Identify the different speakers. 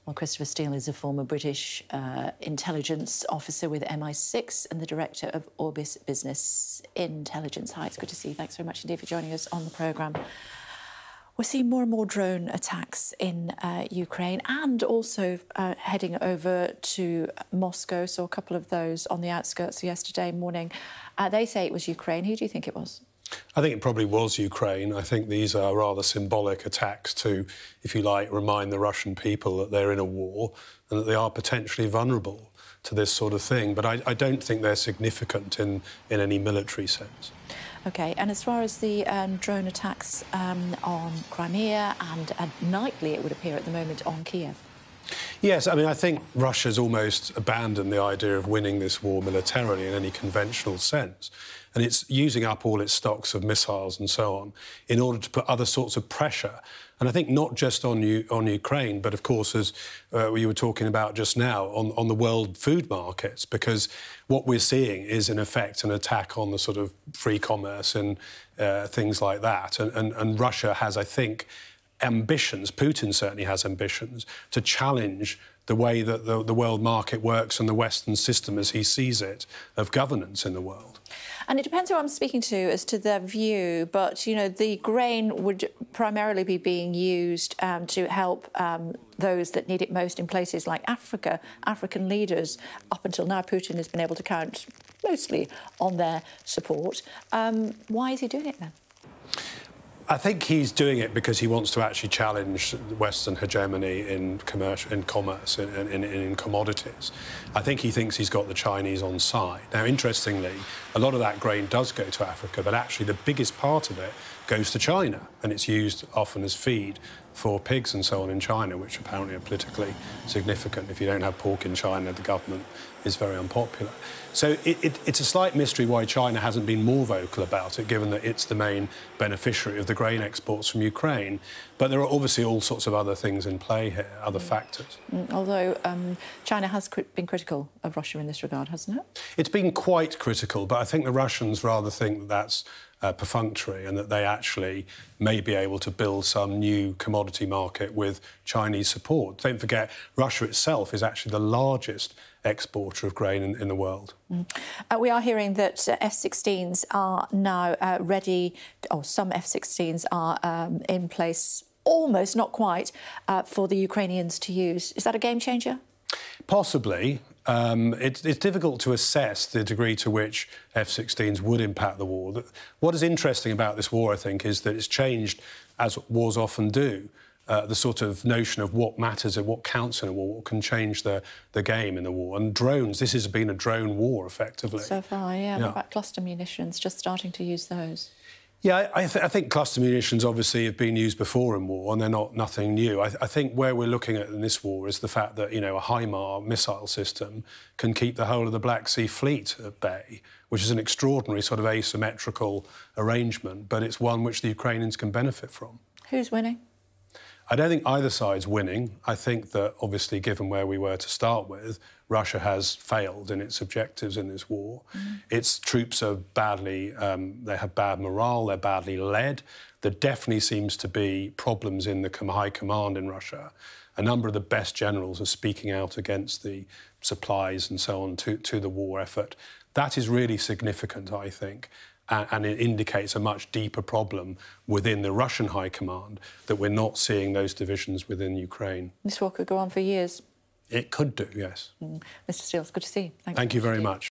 Speaker 1: Well, Christopher Steele is a former British intelligence officer with MI6 and the director of Orbis Business Intelligence. Hi, it's good to see you. Thanks very much indeed for joining us on the programme. We're seeing more and more drone attacks in Ukraine and also heading over to Moscow. Saw a couple of those on the outskirts yesterday morning. They say it was Ukraine. Who do you think it was?
Speaker 2: I think it probably was Ukraine. I think these are rather symbolic attacks to, if you like, remind the Russian people that they're in a war and that they are potentially vulnerable to this sort of thing. But I don't think they're significant in any military sense.
Speaker 1: OK, and as far as the drone attacks on Crimea and nightly, it would appear at the moment, on Kiev.
Speaker 2: Yes, I mean, I think Russia's almost abandoned the idea of winning this war militarily in any conventional sense. And it's using up all its stocks of missiles and so on in order to put other sorts of pressure. And I think not just on Ukraine, but, of course, as you were talking about just now, on the world food markets, because what we're seeing is, in effect, an attack on the sort of free commerce and things like that. And Russia has, I think, ambitions, Putin certainly has ambitions, to challenge the way that the world market works and the Western system as he sees it of governance in the world.
Speaker 1: And it depends who I'm speaking to as to their view, but, you know, the grain would primarily be being used to help those that need it most in places like Africa. African leaders, up until now, Putin has been able to count mostly on their support. Why is he doing it then?
Speaker 2: I think he's doing it because he wants to actually challenge Western hegemony in commerce and in commodities. I think he thinks he's got the Chinese on side. Now, interestingly, a lot of that grain does go to Africa, but actually the biggest part of it goes to China, and it's used often as feed for pigs and so on in China, which apparently are politically significant. If you don't have pork in China, the government is very unpopular. So it's a slight mystery why China hasn't been more vocal about it, given that it's the main beneficiary of the grain exports from Ukraine. But there are obviously all sorts of other things in play here, other factors.
Speaker 1: Although China has been critical of Russia in this regard, hasn't it? It's
Speaker 2: been quite critical, but I think the Russians rather think that that's perfunctory and that they actually may be able to build some new commodity market with Chinese support. Don't forget, Russia itself is actually the largest exporter of grain in the world.
Speaker 1: We are hearing that F-16s are now ready, or some F-16s are in place, almost, not quite, for the Ukrainians to use. Is that a game changer?
Speaker 2: Possibly. It's difficult to assess the degree to which F-16s would impact the war. What is interesting about this war, I think, is that it's changed, as wars often do, the sort of notion of what matters and what counts in a war, what can change the game in the war. And drones, this has been a drone war, effectively.
Speaker 1: So far, yeah. What about cluster munitions, just starting to use those?
Speaker 2: Yeah, I think cluster munitions obviously have been used before in war, and they're nothing new. I think where we're looking at in this war is the fact that, you know, a HIMARS missile system can keep the whole of the Black Sea Fleet at bay, which is an extraordinary sort of asymmetrical arrangement, but it's one which the Ukrainians can benefit from.
Speaker 1: Who's winning?
Speaker 2: I don't think either side's winning. I think that, obviously, given where we were to start with, Russia has failed in its objectives in this war. Its troops are badly, they have bad morale, they're badly led. There definitely seems to be problems in the high command in Russia. A number of the best generals are speaking out against the supplies and so on to the war effort. That is really significant, I think. And it indicates a much deeper problem within the Russian high command, that we're not seeing those divisions within Ukraine.
Speaker 1: This war could go on for years.
Speaker 2: It could do, yes.
Speaker 1: Mr. Steele, it's good to see you.
Speaker 2: Thank you very much.